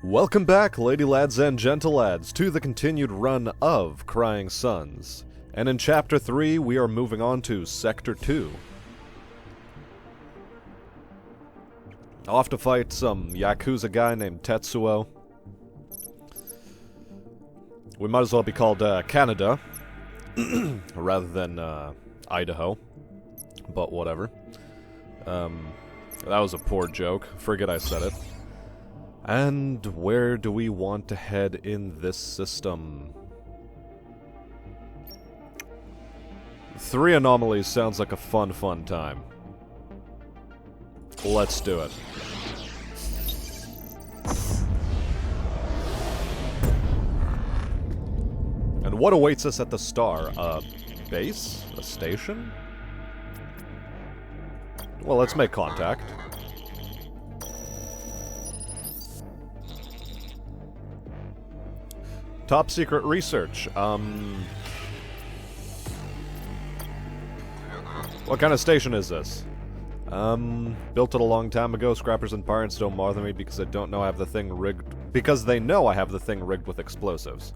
Welcome back, lady lads and gentle lads, to the continued run of Crying Suns. And in Chapter 3, we are moving on to Sector 2. Off to fight some Yakuza guy named Tetsuo. We might as well be called Canada, rather than Idaho. But whatever. That was a poor joke. Forget I said it. And where do we want to head in this system? 3 anomalies sounds like a fun time. Let's do it. And what awaits us at the star? A base? A station? Well, let's make contact. Top secret research. What kind of station is this? Built it a long time ago. Scrappers and pirates don't bother me because I don't know I have the thing rigged. Because they know I have the thing rigged with explosives.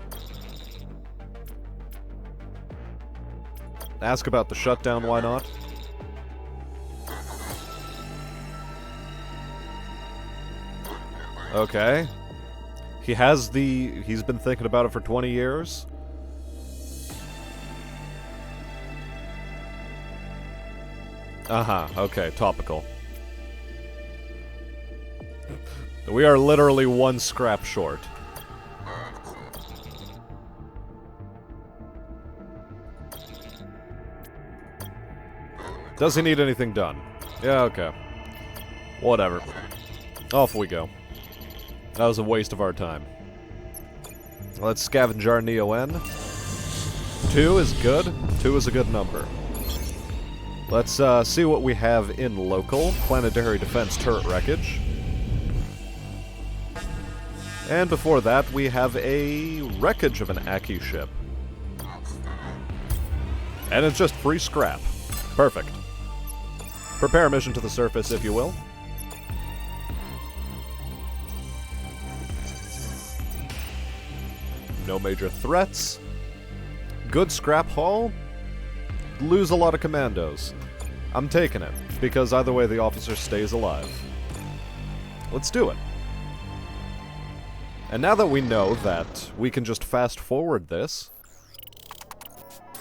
Ask about the shutdown, why not? Okay. He's been thinking about it for 20 years. Okay, topical. We are literally 1 scrap short. Does he need anything done? Yeah, okay. Whatever. Off we go. That was a waste of our time. Let's scavenge our Neo-N. 2 is good. 2 is a good number. Let's see what we have in local. Planetary defense turret wreckage. And before that, we have a wreckage of an Akees ship. And it's just free scrap. Perfect. Prepare a mission to the surface, if you will. No major threats. Good scrap haul. Lose a lot of commandos. I'm taking it, because either way the officer stays alive. Let's do it. And now that we know that we can just fast forward this...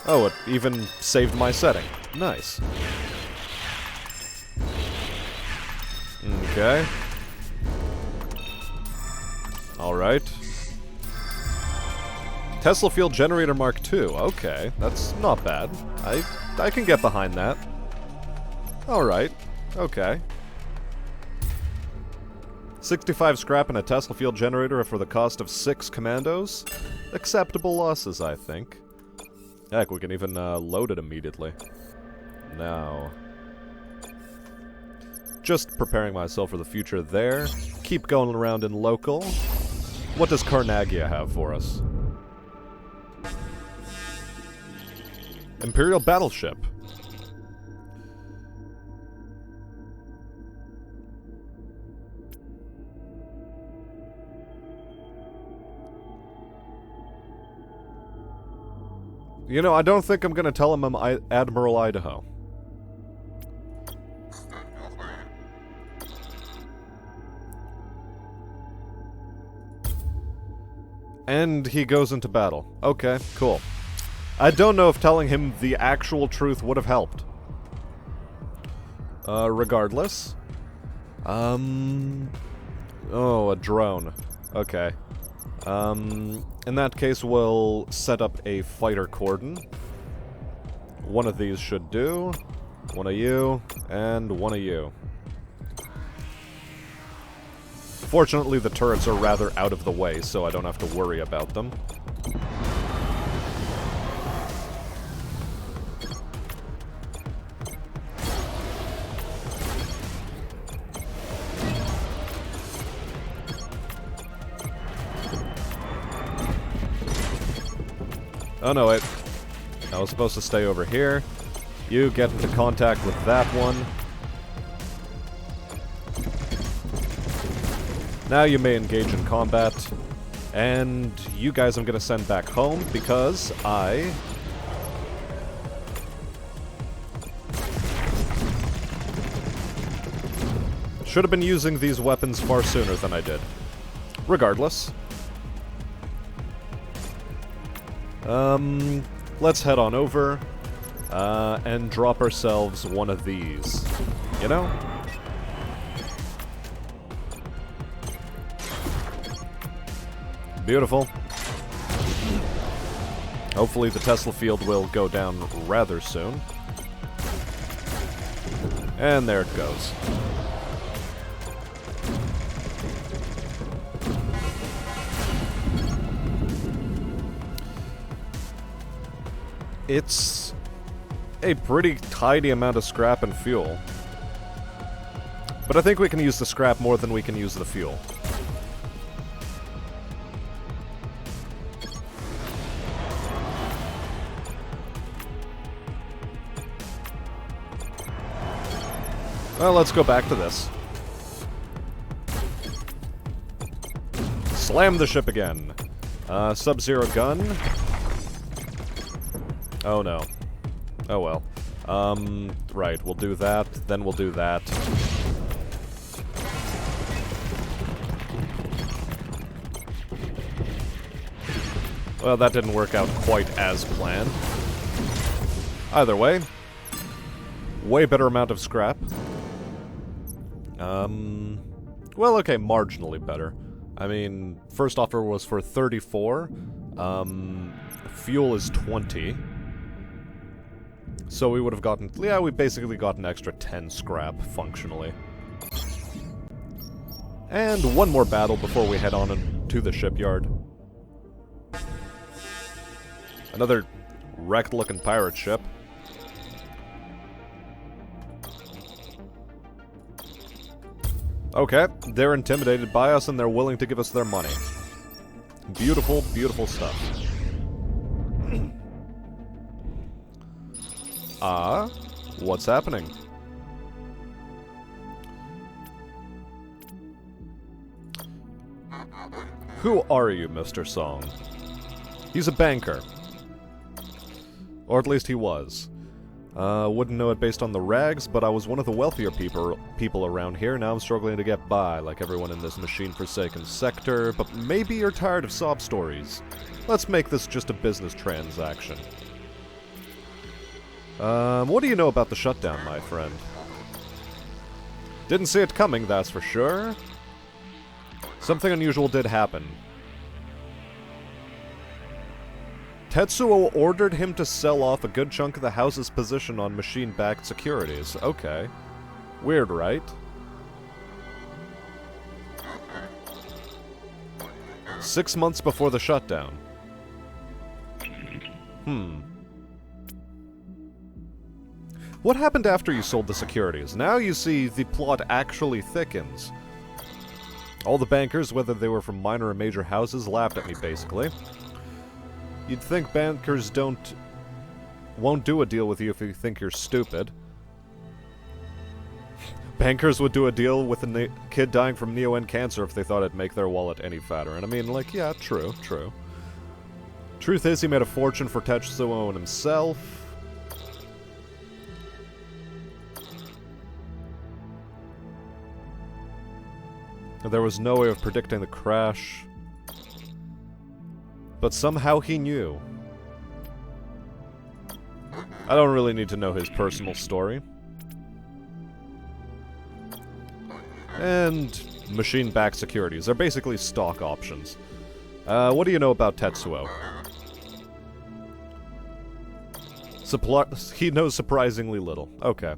Oh, it even saved my setting. Nice. Okay. Alright. Tesla Field Generator Mark II. Okay, that's not bad. I can get behind that. Alright. Okay. 65 scrap and a Tesla Field Generator for the cost of 6 commandos? Acceptable losses, I think. Heck, we can even load it immediately. Now... Just preparing myself for the future there. Keep going around in local. What does Carnagia have for us? Imperial Battleship. You know, I don't think I'm gonna tell him I'm Admiral Idaho. And he goes into battle. Okay, cool. I don't know if telling him the actual truth would have helped. Regardless. Oh, a drone. Okay. In that case, we'll set up a fighter cordon. One of these should do. One of you, and one of you. Fortunately, the turrets are rather out of the way, so I don't have to worry about them. Oh no, wait. I was supposed to stay over here. You get into contact with that one. Now you may engage in combat, and you guys I'm gonna send back home because I... should have been using these weapons far sooner than I did. Regardless. Let's head on over, and drop ourselves one of these. You know? Beautiful. Hopefully the Tesla field will go down rather soon. And there it goes. It's a pretty tidy amount of scrap and fuel. But I think we can use the scrap more than we can use the fuel. Well, let's go back to this. Slam the ship again. Sub-Zero gun. Oh no. Oh well. Right, we'll do that, then we'll do that. Well, that didn't work out quite as planned. Either way, way better amount of scrap. Well, okay, marginally better. I mean, first offer was for 34. Fuel is 20. So we would have gotten... yeah, we basically got an extra 10 scrap, functionally. And one more battle before we head on to the shipyard. Another wrecked-looking pirate ship. Okay, they're intimidated by us and they're willing to give us their money. Beautiful, beautiful stuff. What's happening? Who are you, Mr. Song? He's a banker. Or at least he was. Wouldn't know it based on the rags, but I was one of the wealthier people around here. Now I'm struggling to get by, like everyone in this machine-forsaken sector, but maybe you're tired of sob stories. Let's make this just a business transaction. What do you know about the shutdown, my friend? Didn't see it coming, that's for sure. Something unusual did happen. Tetsuo ordered him to sell off a good chunk of the house's position on machine-backed securities. Okay. Weird, right? Six months before the shutdown. What happened after you sold the securities? Now you see the plot actually thickens. All the bankers, whether they were from minor or major houses, laughed at me, basically. You'd think bankers won't do a deal with you if you think you're stupid. Bankers would do a deal with a kid dying from neo-N cancer if they thought it'd make their wallet any fatter. And I mean, like, yeah, true, true. Truth is, he made a fortune for Tetsuo and himself. There was no way of predicting the crash. But somehow he knew. I don't really need to know his personal story. And machine-backed securities. They're basically stock options. What do you know about Tetsuo? He knows surprisingly little. Okay.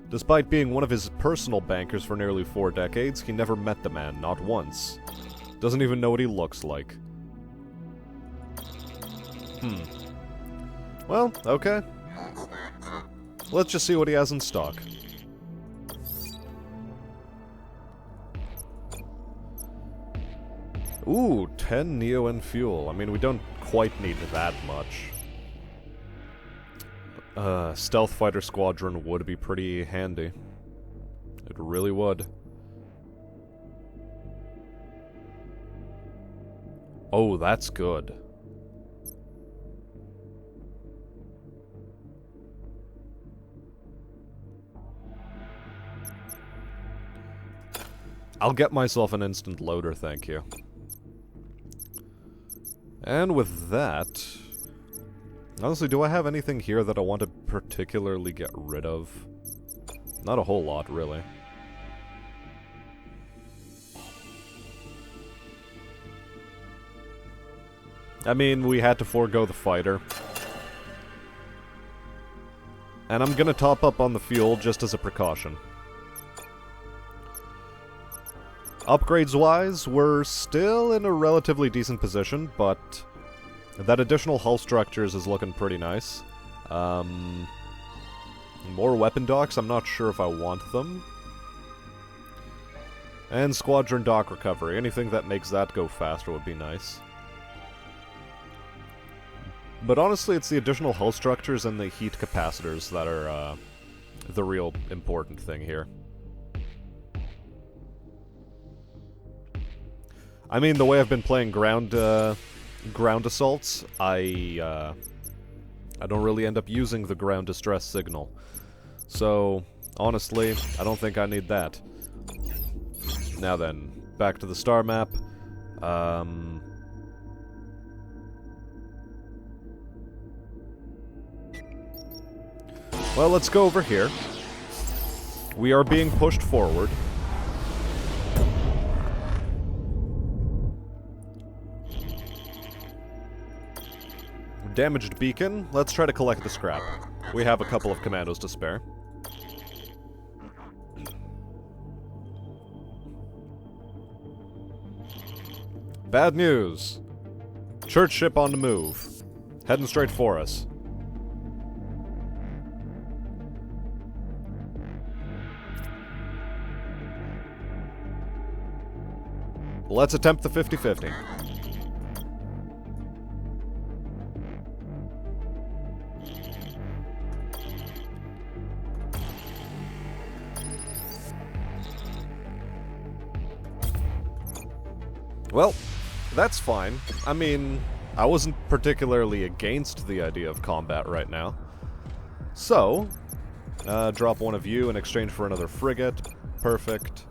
Despite being one of his personal bankers for nearly 4 decades, he never met the man, not once. Doesn't even know what he looks like. Well, okay. Let's just see what he has in stock. Ooh, 10 neo-N fuel. I mean, we don't quite need that much. Stealth fighter squadron would be pretty handy. It really would. Oh, that's good. I'll get myself an instant loader, thank you. And with that... Honestly, do I have anything here that I want to particularly get rid of? Not a whole lot, really. I mean, we had to forego the fighter. And I'm gonna top up on the fuel just as a precaution. Upgrades-wise, we're still in a relatively decent position, but that additional hull structures is looking pretty nice. More weapon docks, I'm not sure if I want them. And squadron dock recovery, anything that makes that go faster would be nice. But honestly, it's the additional hull structures and the heat capacitors that are the real important thing here. I mean, the way I've been playing ground assaults, I don't really end up using the ground distress signal. So, honestly, I don't think I need that. Now then, back to the star map. Well, let's go over here. We are being pushed forward. Damaged beacon. Let's try to collect the scrap. We have a couple of commandos to spare. Bad news. Church ship on the move. Heading straight for us. Let's attempt the 50-50. Well, that's fine. I mean, I wasn't particularly against the idea of combat right now. So, drop one of you in exchange for another frigate. Perfect.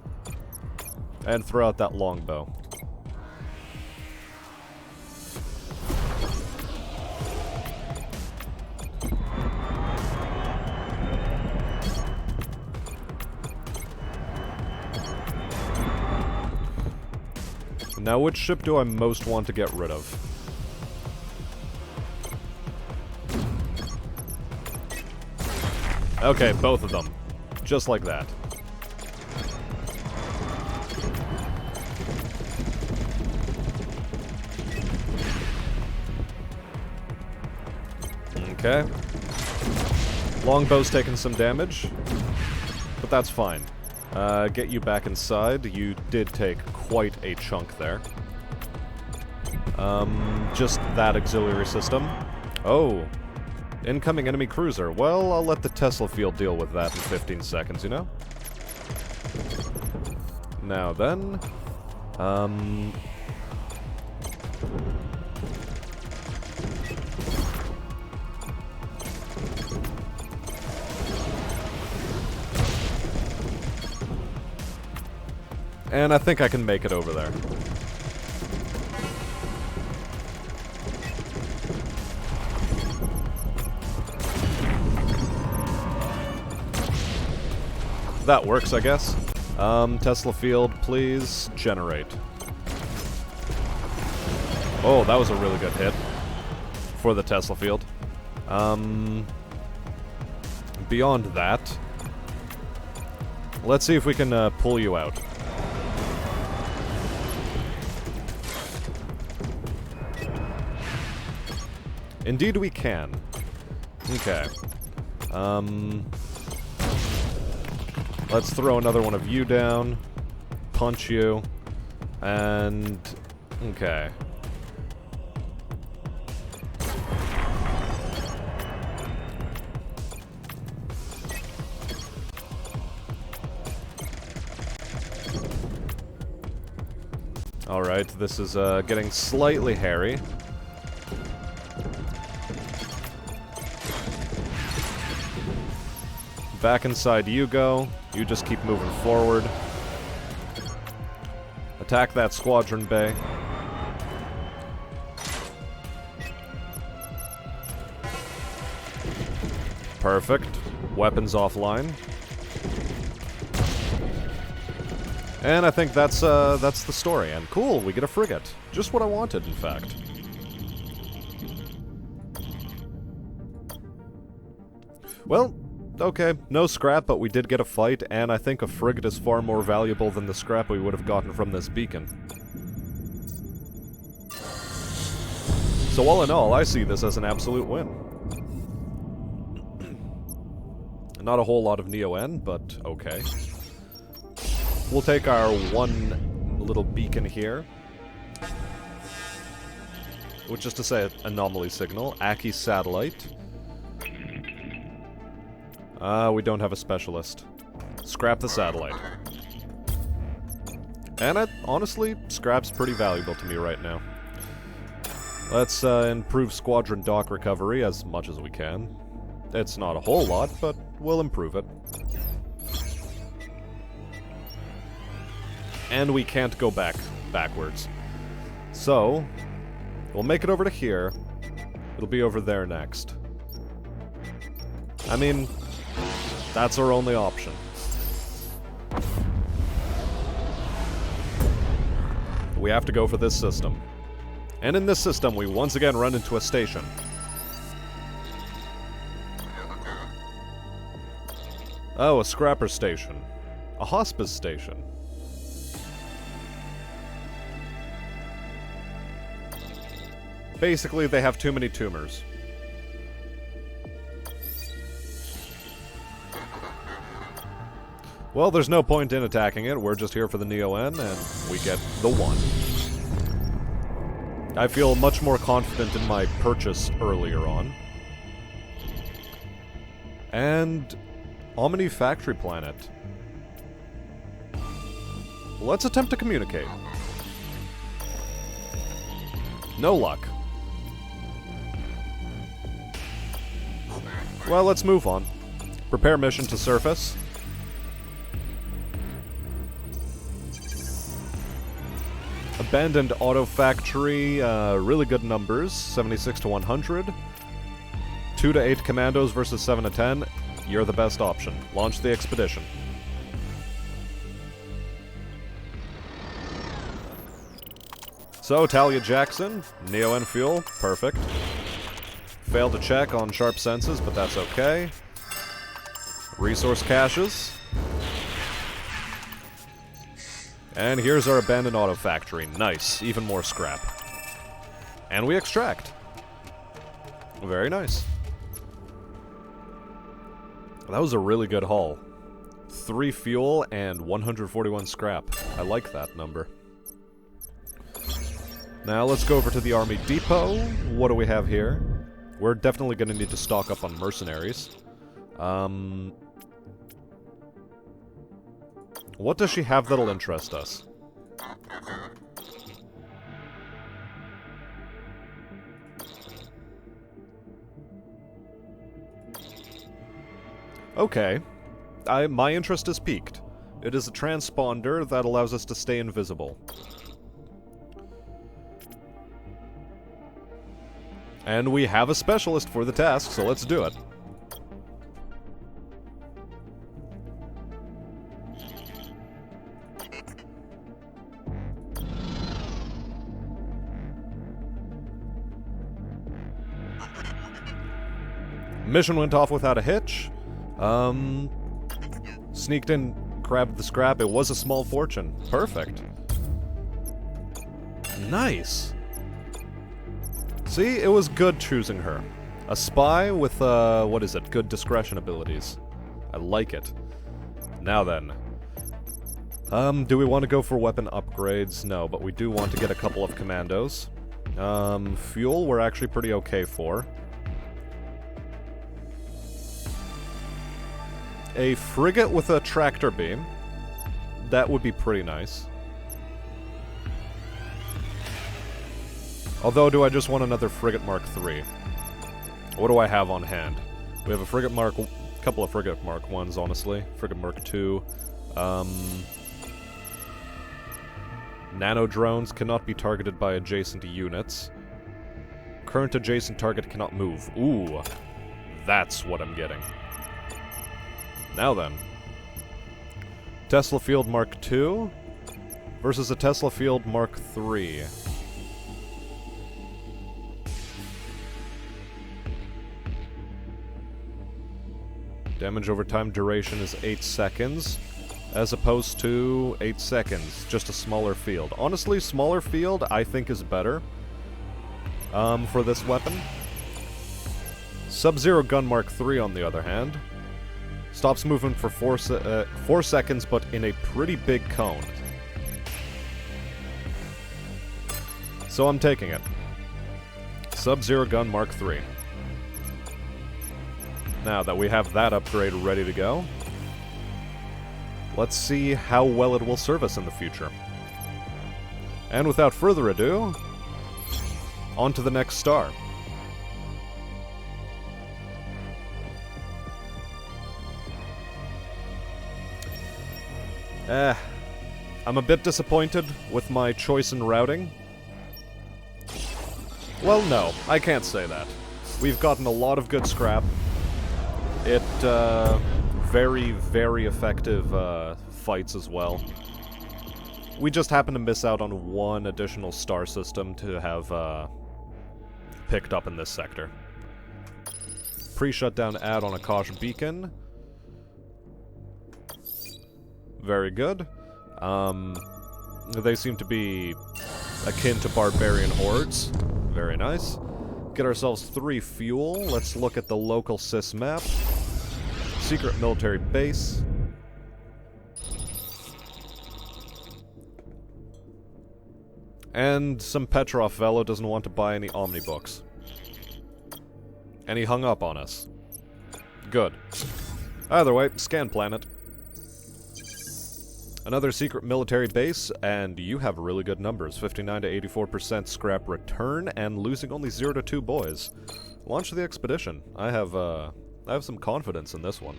And throw out that longbow. Now, which ship do I most want to get rid of? Okay, both of them. Just like that. Okay. Longbow's taking some damage, but that's fine. Get you back inside. You did take quite a chunk there. Just that auxiliary system. Oh. Incoming enemy cruiser. Well, I'll let the Tesla field deal with that in 15 seconds, you know? Now then... And I think I can make it over there. That works, I guess. Tesla field, please generate. Oh, that was a really good hit for the Tesla field. Beyond that, let's see if we can pull you out. Indeed we can. Okay. Let's throw another one of you down. Punch you. And... okay. Alright, this is getting slightly hairy. Back inside you go. You just keep moving forward. Attack that squadron bay. Perfect. Weapons offline. And I think that's the story. And cool, we get a frigate. Just what I wanted, in fact. Well, okay, no scrap, but we did get a fight, and I think a frigate is far more valuable than the scrap we would have gotten from this beacon. So all in all, I see this as an absolute win. Not a whole lot of Neo-N, but okay. We'll take our one little beacon here. Which is to say, anomaly signal. Akees satellite. We don't have a specialist. Scrap the satellite. And honestly, scrap's pretty valuable to me right now. Let's improve squadron dock recovery as much as we can. It's not a whole lot, but we'll improve it. And we can't go backwards. So, we'll make it over to here. It'll be over there next. I mean, that's our only option. We have to go for this system. And in this system, we once again run into a station. Oh, a scrapper station. A hospice station. Basically, they have too many tumors. Well, there's no point in attacking it. We're just here for the Neo-N, and we get the one. I feel much more confident in my purchase earlier on. And Omni Factory Planet. Let's attempt to communicate. No luck. Well, let's move on. Prepare mission to surface. Abandoned auto factory, really good numbers, 76 to 100. 2 to 8 commandos versus 7 to 10. You're the best option. Launch the expedition. So, Talia Jackson, Neo-N fuel, perfect. Failed to check on sharp senses, but that's okay. Resource caches. And here's our abandoned auto factory. Nice. Even more scrap. And we extract. Very nice. That was a really good haul. 3 fuel and 141 scrap. I like that number. Now let's go over to the army depot. What do we have here? We're definitely going to need to stock up on mercenaries. What does she have that'll interest us? Okay. My interest is piqued. It is a transponder that allows us to stay invisible. And we have a specialist for the task, so let's do it. Mission went off without a hitch. Sneaked in, grabbed the scrap. It was a small fortune. Perfect. Nice. See, it was good choosing her. A spy with, what is it? Good discretion abilities. I like it. Now then. Do we want to go for weapon upgrades? No, but we do want to get a couple of commandos. Fuel we're actually pretty okay for. A frigate with a tractor beam. That would be pretty nice. Although, do I just want another Frigate Mark III? What do I have on hand? We have a Frigate Mark... couple of Frigate Mark 1s, honestly. Frigate Mark II. Nano drones cannot be targeted by adjacent units. Current adjacent target cannot move. Ooh. That's what I'm getting. Now then. Tesla Field Mark II versus a Tesla Field Mark III. Damage over time duration is 8 seconds, as opposed to 8 seconds, just a smaller field. Honestly, smaller field I think is better for this weapon. Sub-Zero Gun Mark III, on the other hand, stops movement for 4 seconds, but in a pretty big cone. So I'm taking it. Sub-Zero Gun Mark III. Now that we have that upgrade ready to go, let's see how well it will serve us in the future. And without further ado, on to the next star. I'm a bit disappointed with my choice in routing. Well, no, I can't say that. We've gotten a lot of good scrap. Very, very effective fights as well. We just happen to miss out on one additional star system to have picked up in this sector. Pre-shutdown ad on Akees beacon. Very good. They seem to be akin to barbarian hordes. Very nice. Get ourselves 3 fuel. Let's look at the local sys map. Secret military base. And some Petrov fellow doesn't want to buy any Omnibooks. And he hung up on us. Good. Either way, scan planet. Another secret military base, and you have really good numbers. 59 to 84% scrap return, and losing only 0 to 2 boys. Launch the expedition. I have some confidence in this one.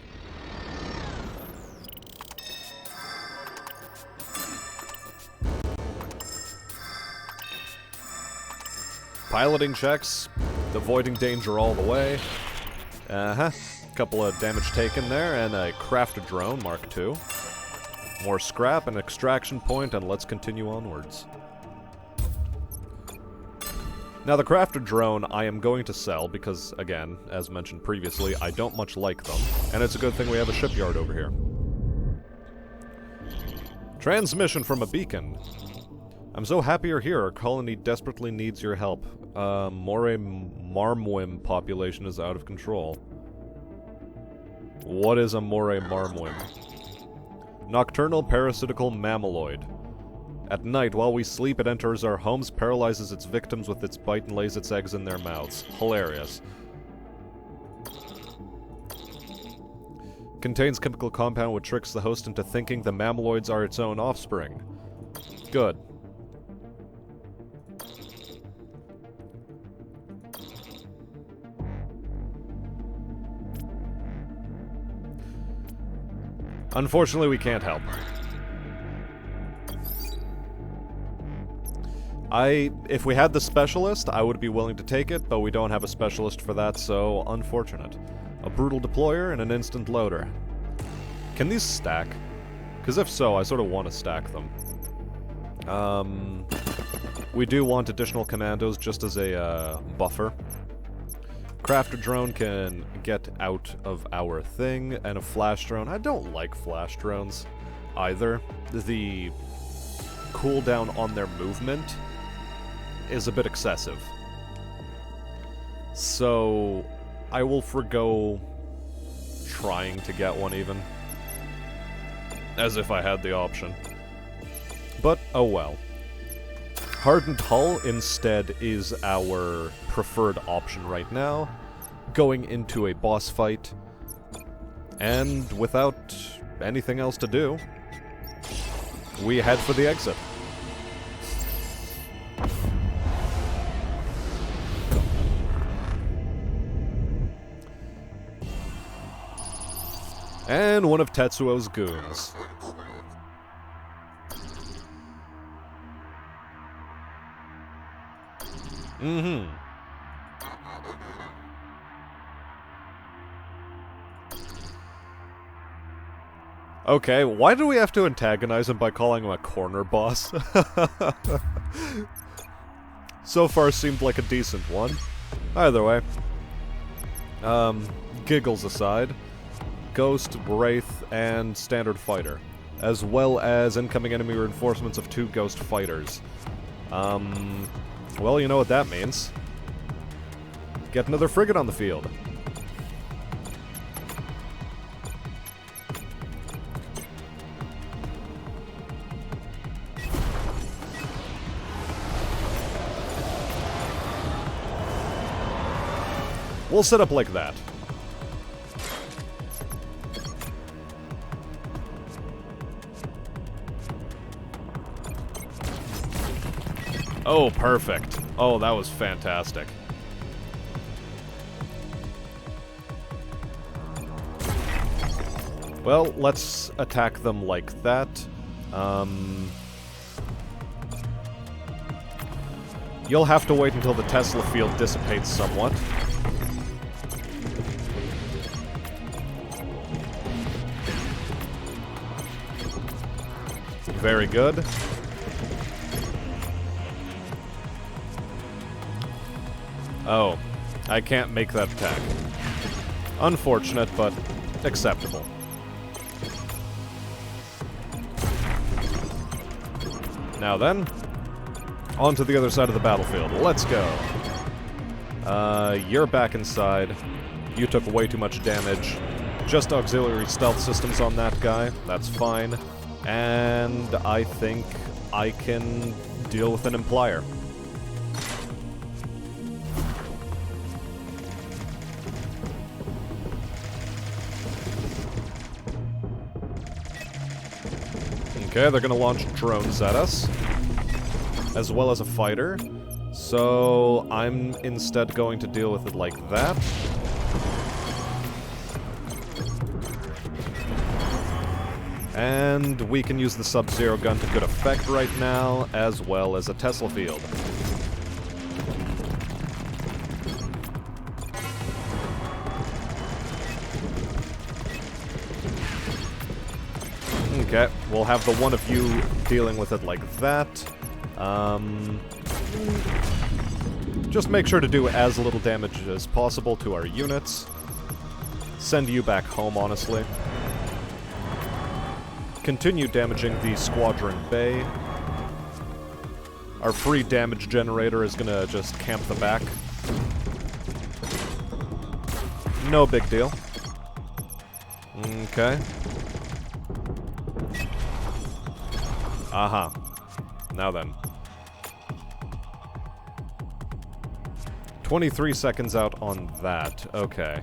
Piloting checks, avoiding danger all the way. Couple of damage taken there, and a crafted drone, Mark II. More scrap, an extraction point, and let's continue onwards. Now, the crafted drone I am going to sell because, again, as mentioned previously, I don't much like them, and it's a good thing we have a shipyard over here. Transmission from a beacon. I'm so happy you're here. Our colony desperately needs your help. Moray Marmwim population is out of control. What is a Moray Marmwim? Nocturnal parasitical mammaloid. At night, while we sleep, it enters our homes, paralyzes its victims with its bite, and lays its eggs in their mouths. Hilarious. Contains chemical compound which tricks the host into thinking the mammaloids are its own offspring. Good. Unfortunately, we can't help. If we had the specialist, I would be willing to take it, but we don't have a specialist for that, so unfortunate. A brutal deployer and an instant loader. Can these stack? Because if so, I sort of want to stack them. We do want additional commandos just as a buffer. Crafter drone can get out of our thing, and a flash drone. I don't like flash drones either. The cooldown on their movement is a bit excessive. So I will forgo trying to get one even. As if I had the option. But, oh well. Hardened hull instead is our preferred option right now, going into a boss fight, and without anything else to do, we head for the exit. And one of Tetsuo's goons. Mm-hmm. Okay, why do we have to antagonize him by calling him a corner boss? So far seemed like a decent one. Either way. Giggles aside. Ghost, Wraith, and Standard Fighter. As well as incoming enemy reinforcements of 2 Ghost Fighters. Well, you know what that means. Get another frigate on the field. We'll set up like that. Oh, perfect. Oh, that was fantastic. Well, let's attack them like that. You'll have to wait until the Tesla field dissipates somewhat. Very good. Oh, I can't make that attack. Unfortunate, but acceptable. Now then, on to the other side of the battlefield. Let's go. You're back inside. You took way too much damage. Just auxiliary stealth systems on that guy. That's fine. And I think I can deal with an implier. Okay, they're gonna launch drones at us, as well as a fighter. So I'm instead going to deal with it like that. And we can use the Sub-Zero gun to good effect right now, as well as a Tesla field. Okay, we'll have the one of you dealing with it like that. Just make sure to do as little damage as possible to our units. Send you back home, honestly. Continue damaging the Squadron Bay. Our free damage generator is gonna just camp the back. No big deal. Okay. Aha. Now then. 23 seconds out on that. Okay.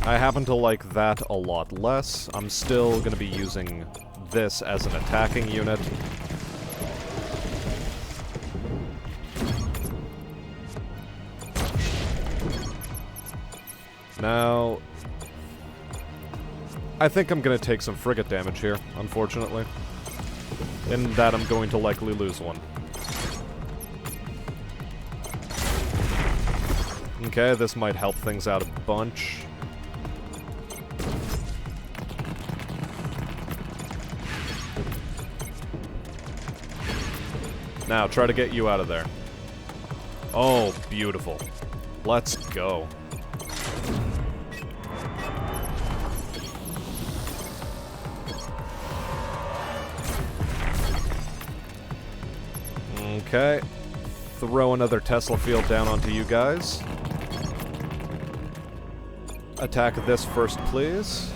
I happen to like that a lot less. I'm still going to be using this as an attacking unit. Now, I think I'm going to take some frigate damage here, unfortunately. In that I'm going to likely lose one. Okay, this might help things out a bunch. Now, try to get you out of there. Oh, beautiful. Let's go. Okay. Throw another Tesla field down onto you guys. Attack this first, please.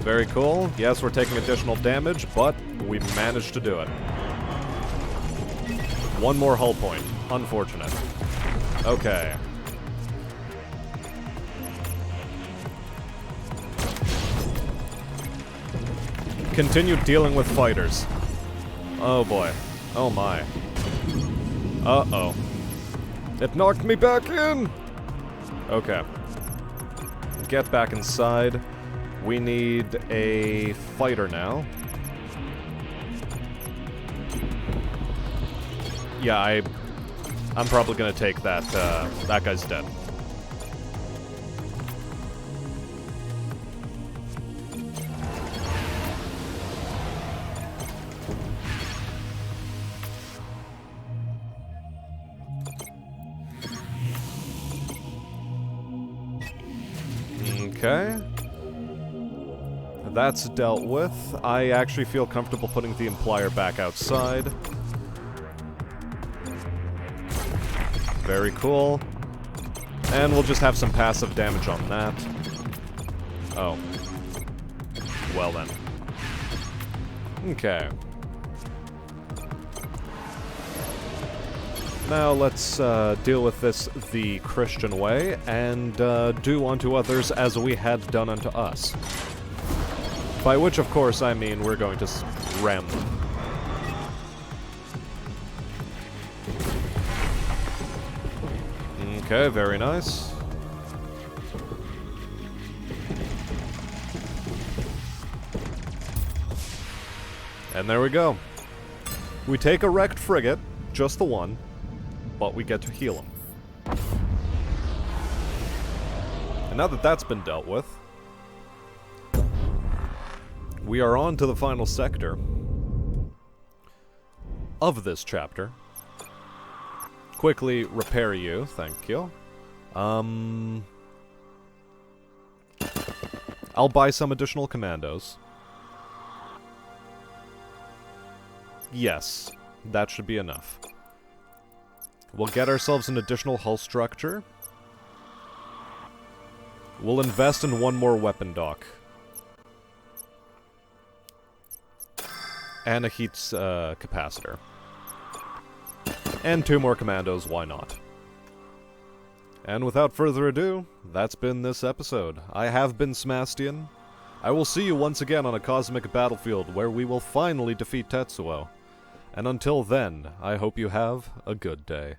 Very cool. Yes, we're taking additional damage, but we managed to do it. One more hull point. Unfortunate. Okay. Continue dealing with fighters. Oh boy. Oh my. Uh-oh. It knocked me back in! Okay. Get back inside. We need a fighter now. Yeah, I'm probably gonna take that, that guy's dead. Okay. That's dealt with. I actually feel comfortable putting the Implier back outside. Very cool. And we'll just have some passive damage on that. Oh. Well then. Okay. Now let's deal with this the Christian way, and do unto others as we had done unto us. By which, of course, I mean we're going to ram them. Okay, very nice. And there we go. We take a wrecked frigate, just the one, but we get to heal him. And now that that's been dealt with, we are on to the final sector of this chapter. Quickly repair you, thank you. I'll buy some additional commandos. Yes, that should be enough. We'll get ourselves an additional hull structure. We'll invest in one more weapon dock. And a heat capacitor. And 2 more commandos, why not? And without further ado, that's been this episode. I have been Smastian. I will see you once again on a cosmic battlefield where we will finally defeat Tetsuo. And until then, I hope you have a good day.